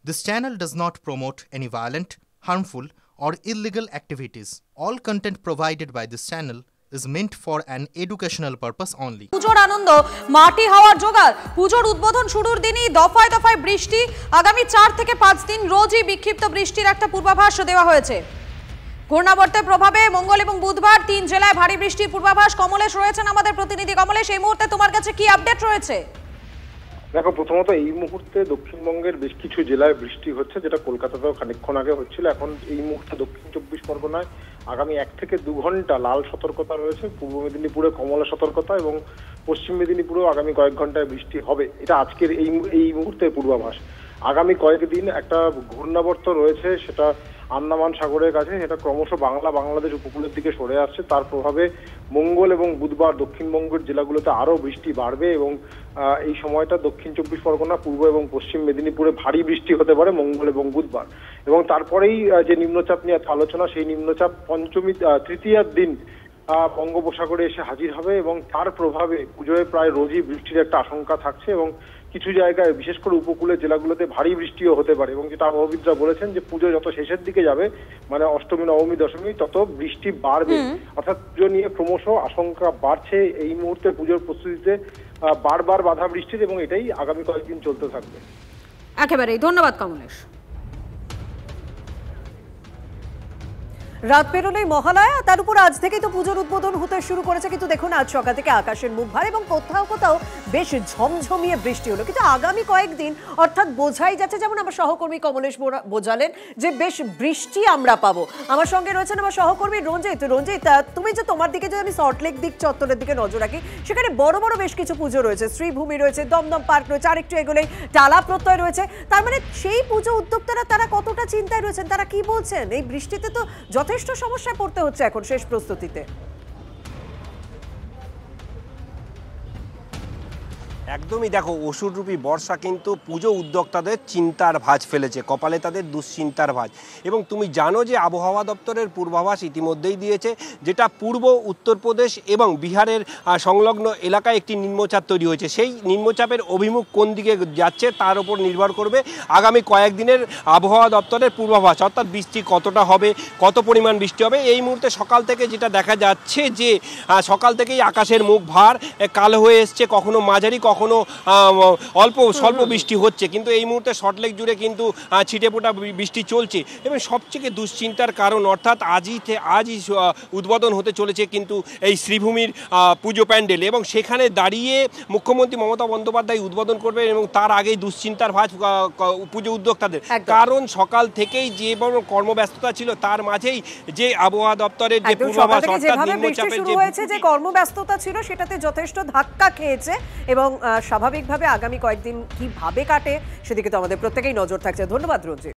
This channel does not promote any violent, harmful, or illegal activities. All content provided by this channel is meant for an educational purpose only. পুজোর আনন্দ মাটি হওয়ার জোগাড়। পুজোর উদ্বোধন শুরুর দিনই দফায় দফায় বৃষ্টি। আগামী 4 থেকে 5 দিন রোজই বিক্ষিপ্ত বৃষ্টির একটা পূর্বাভাস দেওয়া হয়েছে। ঘূর্ণাবর্তের প্রভাবে মঙ্গল এবং বুধবার 3 জেলায় ভারী বৃষ্টির পূর্বাভাস। কমলেশ রয়েছেন আমাদের প্রতিনিধি। কমলেশ, এই মুহূর্তে তোমার কাছে কি আপডেট রয়েছে? দেখো, প্রথমত এই মুহূর্তে দক্ষিণবঙ্গের বেশ কিছু জেলায় বৃষ্টি হচ্ছে, যেটা কলকাতাতেও খানিকক্ষণ আগে হচ্ছিল। এখন এই মুহূর্তে দক্ষিণ 24 পরগনায় আগামী 1 থেকে 2 ঘন্টা লাল সতর্কতা রয়েছে। পূর্ব মেদিনীপুরে কমলা সতর্কতা এবং পশ্চিম মেদিনীপুরেও আগামী কয়েক ঘন্টায় বৃষ্টি হবে। এটা আজকের এই মুহূর্তের পূর্বাভাস। আগামী কয়েকদিন একটা ঘূর্ণাবর্ত রয়েছে, সেটা আন্দামান সাগরের কাছে, সেটা ক্রমশ বাংলাদেশ উপকূলের দিকে সরে আসছে। তার প্রভাবে মঙ্গল এবং বুধবার দক্ষিণবঙ্গের জেলাগুলোতে আরো বৃষ্টি বাড়বে এবং এই সময়টা দক্ষিণ 24 পরগনা, পূর্ব এবং পশ্চিম মেদিনীপুরে ভারী বৃষ্টি হতে পারে মঙ্গল এবং বুধবার। এবং তারপরেই যে নিম্নচাপ নিয়ে আলোচনা, সেই নিম্নচাপ তৃতীয়ার দিন বঙ্গোপসাগরে এসে হাজির হবে এবং তার প্রভাবে পুজোয় প্রায় রোজই বৃষ্টির একটা আশঙ্কা থাকছে এবং কিছু জায়গায় বিশেষ করে উপকূলের জেলাগুলোতে ভারী বৃষ্টিও হতে পারে। এবং যেটা আবহাওয়াবিদরা বলেছেন যে পুজো যত শেষের দিকে যাবে, মানে অষ্টমী, নবমী, দশমী, তত বৃষ্টি বাড়বে। অর্থাৎ পুজো নিয়ে ক্রমশ আশঙ্কা বাড়ছে। এই মুহূর্তে পুজোর প্রস্তুতিতে বারবার বাধা বৃষ্টির, এবং এটাই আগামী কয়েকদিন চলতে থাকবে। একেবারেই ধন্যবাদ কমলেশ। রাত পেরোলেই মহালয়া, তার উপর আজ থেকেই তো পুজোর উদ্বোধন হতে শুরু করেছে। কিন্তু দেখুন, আজ সকাল থেকে আকাশের মুখ ভার এবং কোথাও কোথাও বেশ ঝমঝমিয়ে বৃষ্টি হলো। কিন্তু আগামী কয়েকদিন অর্থাৎ বোঝাই যাচ্ছে, যেমন আমার সহকর্মী কমলেশ বোঝালেন, যে বেশ বৃষ্টি আমরা পাবো। আমার সঙ্গে রয়েছেন আমার সহকর্মী রঞ্জিত। রঞ্জিত, তুমি যে তোমার দিকে যদি আমি সল্টলেক দিক চত্বরের দিকে নজর রাখি, সেখানে বড় বড় বেশ কিছু পুজো রয়েছে। শ্রীভূমি রয়েছে, দমদম পার্ক রয়েছে, আরেকটু এগোলেই টালা প্রত্যয় রয়েছে। তার মানে সেই পুজো উদ্যোক্তারা তারা কতটা চিন্তায় রয়েছেন, তারা কি বলছেন? এই বৃষ্টিতে তো যথেষ্ট সমস্যায় পড়তে হচ্ছে এখন শেষ প্রস্তুতিতে। একদমই, দেখো, অসুররূপী বর্ষা কিন্তু পুজো উদ্যোক্তাদের চিন্তার ভাঁজ ফেলেছে, কপালে তাদের দুশ্চিন্তার ভাঁজ। এবং তুমি জানো যে আবহাওয়া দপ্তরের পূর্বাভাস ইতিমধ্যেই দিয়েছে, যেটা পূর্ব উত্তরপ্রদেশ এবং বিহারের সংলগ্ন এলাকায় একটি নিম্নচাপ তৈরি হয়েছে। সেই নিম্নচাপের অভিমুখ কোন দিকে যাচ্ছে তার উপর নির্ভর করবে আগামী কয়েকদিনের আবহাওয়া দপ্তরের পূর্বাভাস, অর্থাৎ বৃষ্টি কতটা হবে, কত পরিমাণ বৃষ্টি হবে। এই মুহূর্তে সকাল থেকে যেটা দেখা যাচ্ছে যে সকাল থেকেই আকাশের মুখ ভার, কালো হয়ে এসছে, কখনো মাঝারি, কখনো অল্প স্বল্প বৃষ্টি হচ্ছে। কিন্তু এই মুহূর্তে সল্টলেক জুড়ে কিন্তু ছিটেফোঁটা বৃষ্টি চলছে। এবং সবথেকে দুশ্চিন্তার কারণ, অর্থাৎ আজই উদ্বোধন হতে চলেছে কিন্তু এই শ্রীভূমির পুজো প্যান্ডেল, এবং সেখানে দাঁড়িয়ে মুখ্যমন্ত্রী মমতা বন্দ্যোপাধ্যায় উদ্বোধন করবেন। এবং তার আগেই দুশ্চিন্তার ভাঁজ পুজো উদ্যোক্তাদের, কারণ সকাল থেকেই যে বড় কর্মব্যস্ততা ছিল, তার মাঝেই যে আবহাওয়া দপ্তরের যে পূর্বাভাস, অর্থাৎ নিম্নচাপের যে কর্মব্যস্ততা ছিল, সেটাতে যথেষ্ট ধাক্কা খেয়েছে। এবং স্বাভাবিকভাবে আগামী কয়েকদিন কিভাবে কাটে সেদিকে তো আমাদের প্রত্যেকেই নজর থাকছে। ধন্যবাদ রঞ্জিত।